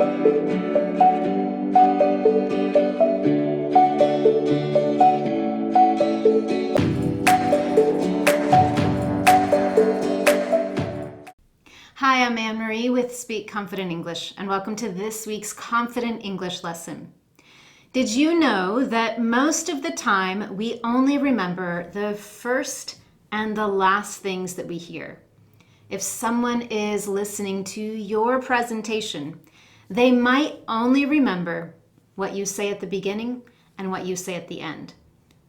Hi, I'm Annemarie with Speak Confident English, and welcome to this week's Confident English lesson. Did you know that most of the time we only remember the first and the last things that we hear? If someone is listening to your presentation, they might only remember what you say at the beginning and what you say at the end.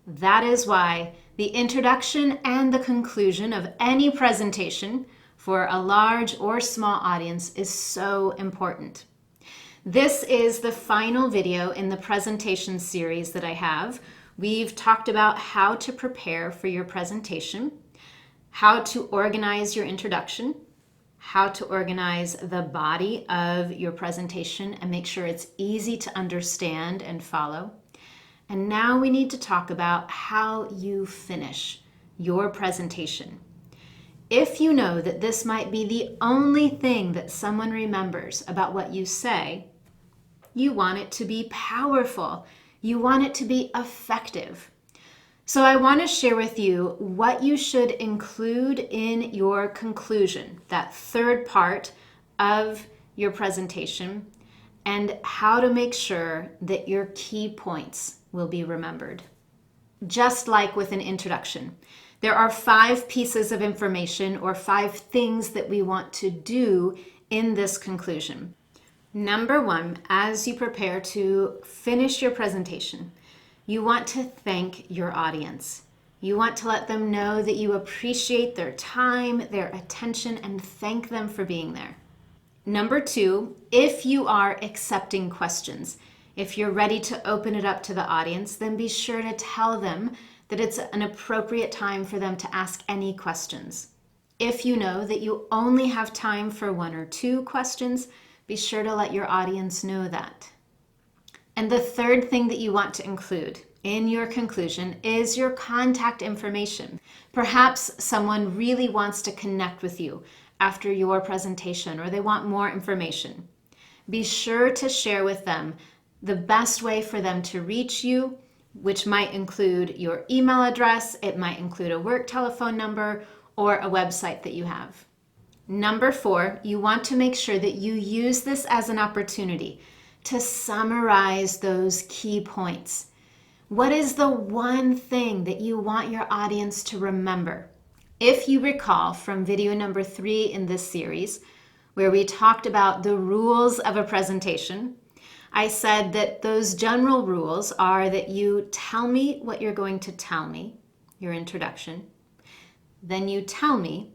That is why the introduction and the conclusion of any presentation for a large or small audience is so important. This is the final video in the presentation series that I have. We've talked about how to prepare for your presentation, how to organize your introduction, how to organize the body of your presentation and make sure it's easy to understand and follow. And now we need to talk about how you finish your presentation. If you know that this might be the only thing that someone remembers about what you say, you want it to be powerful. You want it to be effective. So I want to share with you what you should include in your conclusion, that third part of your presentation, and how to make sure that your key points will be remembered. Just like with an introduction, there are 5 pieces of information or 5 things that we want to do in this conclusion. Number 1, as you prepare to finish your presentation, you want to thank your audience. You want to let them know that you appreciate their time, their attention, and thank them for being there. Number 2, if you are accepting questions, if you're ready to open it up to the audience, then be sure to tell them that it's an appropriate time for them to ask any questions. If you know that you only have time for 1 or 2 questions, be sure to let your audience know that. And the third thing that you want to include in your conclusion is your contact information. Perhaps someone really wants to connect with you after your presentation, or they want more information. Be sure to share with them the best way for them to reach you, which might include your email address, it might include a work telephone number, or a website that you have. Number 4, you want to make sure that you use this as an opportunity to summarize those key points. What is the one thing that you want your audience to remember? If you recall from video number 3 in this series, where we talked about the rules of a presentation, I said that those general rules are that you tell me what you're going to tell me, your introduction. Then you tell me,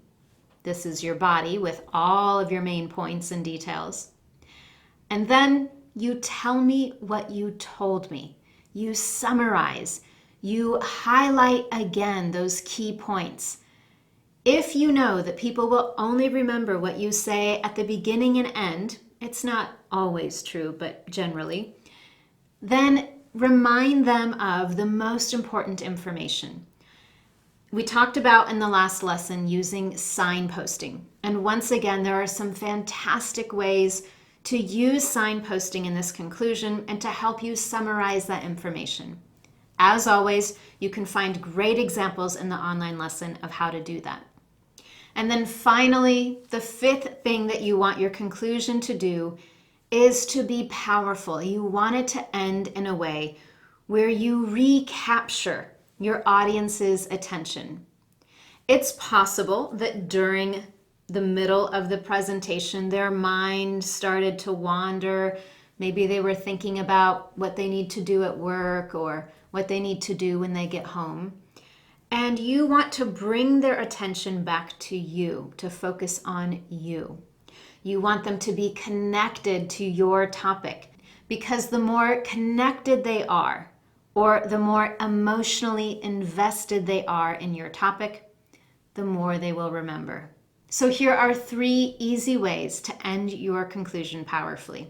this is your body with all of your main points and details. And then you tell me what you told me. You summarize. You highlight again those key points. If you know that people will only remember what you say at the beginning and end, it's not always true, but generally, then remind them of the most important information. We talked about in the last lesson using signposting. And once again, there are some fantastic ways to use signposting in this conclusion and to help you summarize that information. As always, you can find great examples in the online lesson of how to do that. And then finally, the 5th thing that you want your conclusion to do is to be powerful. You want it to end in a way where you recapture your audience's attention. It's possible that during the middle of the presentation, their mind started to wander. Maybe they were thinking about what they need to do at work or what they need to do when they get home. And you want to bring their attention back to you, to focus on you. You want them to be connected to your topic, because the more connected they are, or the more emotionally invested they are in your topic, the more they will remember. So here are 3 easy ways to end your conclusion powerfully.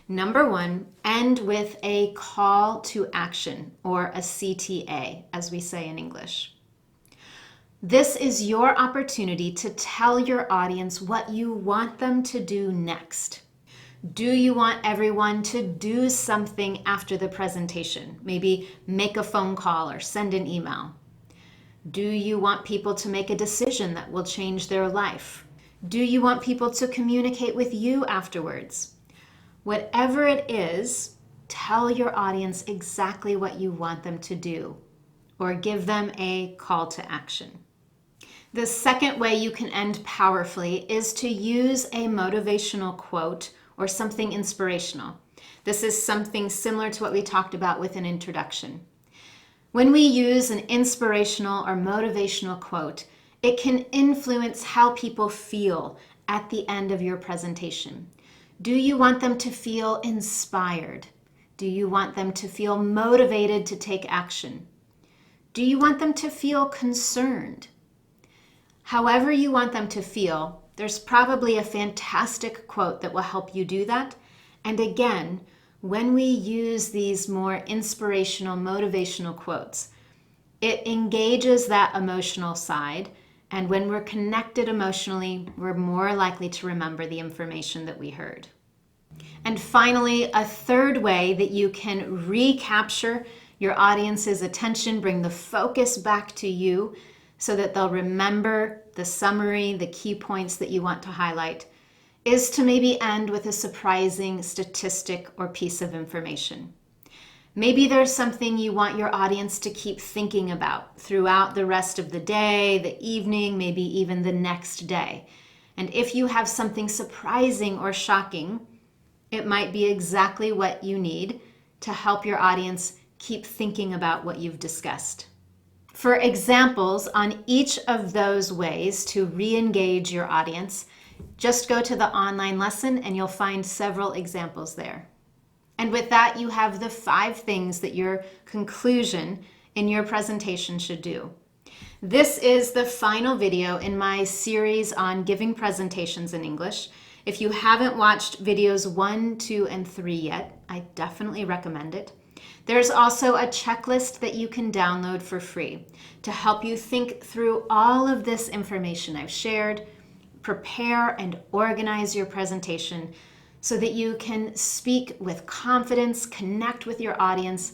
Number 1, end with a call to action, or a CTA, as we say in English. This is your opportunity to tell your audience what you want them to do next. Do you want everyone to do something after the presentation? Maybe make a phone call or send an email. Do you want people to make a decision that will change their life? Do you want people to communicate with you afterwards? Whatever it is, tell your audience exactly what you want them to do, or give them a call to action. The second way you can end powerfully is to use a motivational quote or something inspirational. This is something similar to what we talked about with an introduction. When we use an inspirational or motivational quote, it can influence how people feel at the end of your presentation. Do you want them to feel inspired? Do you want them to feel motivated to take action? Do you want them to feel concerned? However you want them to feel, there's probably a fantastic quote that will help you do that. And again, when we use these more inspirational, motivational quotes, it engages that emotional side. And when we're connected emotionally, we're more likely to remember the information that we heard. And finally, a third way that you can recapture your audience's attention, bring the focus back to you so that they'll remember the summary, the key points that you want to highlight, is to maybe end with a surprising statistic or piece of information. Maybe there's something you want your audience to keep thinking about throughout the rest of the day, the evening, maybe even the next day. And if you have something surprising or shocking, it might be exactly what you need to help your audience keep thinking about what you've discussed. For examples on each of those ways to re-engage your audience, just go to the online lesson and you'll find several examples there. And with that, you have the 5 things that your conclusion in your presentation should do. This is the final video in my series on giving presentations in English. If you haven't watched videos 1, 2, and 3 yet, I definitely recommend it. There's also a checklist that you can download for free to help you think through all of this information I've shared, prepare and organize your presentation so that you can speak with confidence, connect with your audience,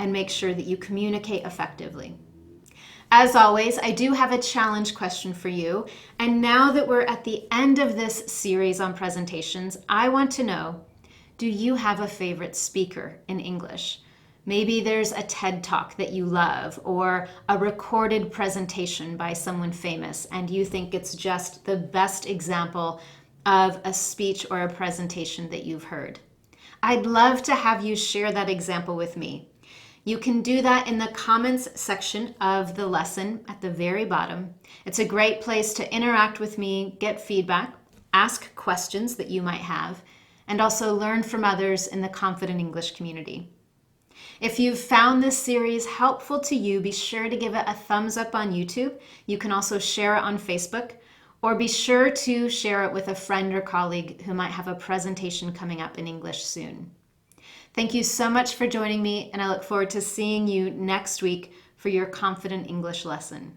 and make sure that you communicate effectively. As always, I do have a challenge question for you. And now that we're at the end of this series on presentations, I want to know, do you have a favorite speaker in English? Maybe there's a TED Talk that you love or a recorded presentation by someone famous and you think it's just the best example of a speech or a presentation that you've heard. I'd love to have you share that example with me. You can do that in the comments section of the lesson at the very bottom. It's a great place to interact with me, get feedback, ask questions that you might have, and also learn from others in the Confident English community. If you've found this series helpful to you, be sure to give it a thumbs up on YouTube. You can also share it on Facebook, or be sure to share it with a friend or colleague who might have a presentation coming up in English soon. Thank you so much for joining me, and I look forward to seeing you next week for your Confident English lesson.